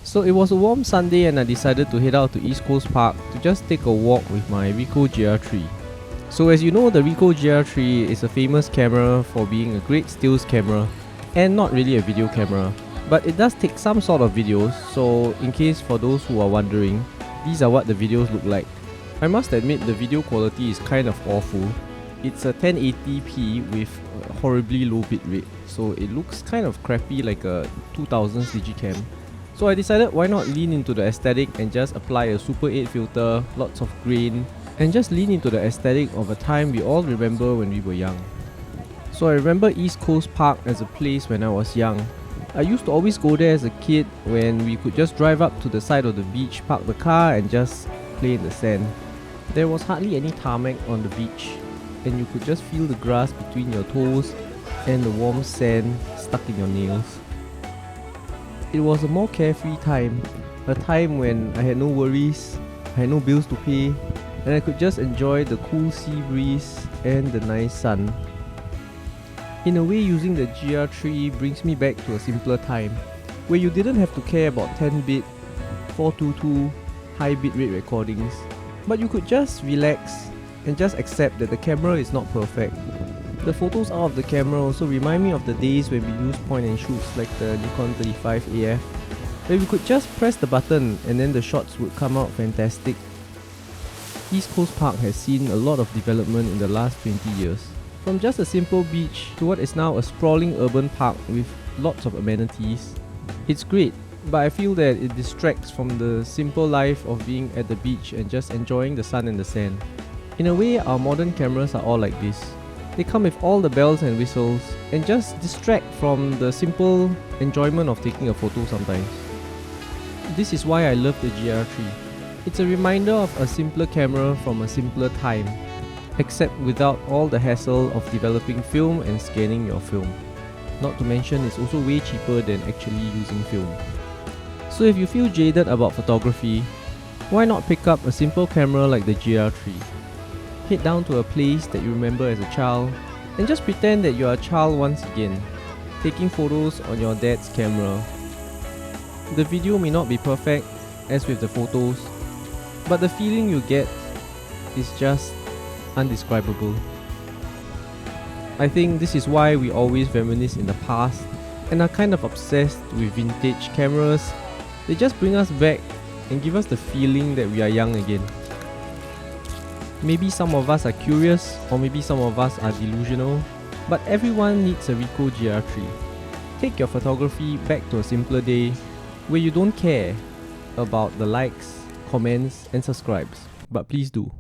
So it was a warm Sunday and I decided to head out to East Coast Park to just take a walk with my Ricoh GR3. So as you know, the Ricoh GR3 is a famous camera for being a great stills camera and not really a video camera. But it does take some sort of videos, so in case for those who are wondering, these are what the videos look like. I must admit the video quality is kind of awful. It's a 1080p with a horribly low bitrate, so it looks kind of crappy like a 2000s digicam. So I decided why not lean into the aesthetic and just apply a Super 8 filter, lots of grain, and just lean into the aesthetic of a time we all remember when we were young. So I remember East Coast Park as a place when I was young. I used to always go there as a kid when we could just drive up to the side of the beach, park the car and just play in the sand. There was hardly any tarmac on the beach and you could just feel the grass between your toes and the warm sand stuck in your nails. It was a more carefree time, a time when I had no worries, I had no bills to pay, and I could just enjoy the cool sea breeze and the nice sun. In a way, using the GR3 brings me back to a simpler time, where you didn't have to care about 10-bit, 422, high bitrate recordings, but you could just relax and just accept that the camera is not perfect. The photos out of the camera also remind me of the days when we used point and shoots like the Nikon 35AF, where we could just press the button and then the shots would come out fantastic. East Coast Park has seen a lot of development in the last 20 years. From just a simple beach to what is now a sprawling urban park with lots of amenities. It's great, but I feel that it distracts from the simple life of being at the beach and just enjoying the sun and the sand. In a way, our modern cameras are all like this. They come with all the bells and whistles and just distract from the simple enjoyment of taking a photo sometimes. This is why I love the GR3. It's a reminder of a simpler camera from a simpler time, except without all the hassle of developing film and scanning your film. Not to mention it's also way cheaper than actually using film. So if you feel jaded about photography, why not pick up a simple camera like the GR3? Head down to a place that you remember as a child and just pretend that you are a child once again, taking photos on your dad's camera. The video may not be perfect, as with the photos, but the feeling you get is just undescribable. I think this is why we always reminisce in the past and are kind of obsessed with vintage cameras. They just bring us back and give us the feeling that we are young again. Maybe some of us are curious, or maybe some of us are delusional, but everyone needs a Ricoh GR3. Take your photography back to a simpler day where you don't care about the likes, comments and subscribes, but please do.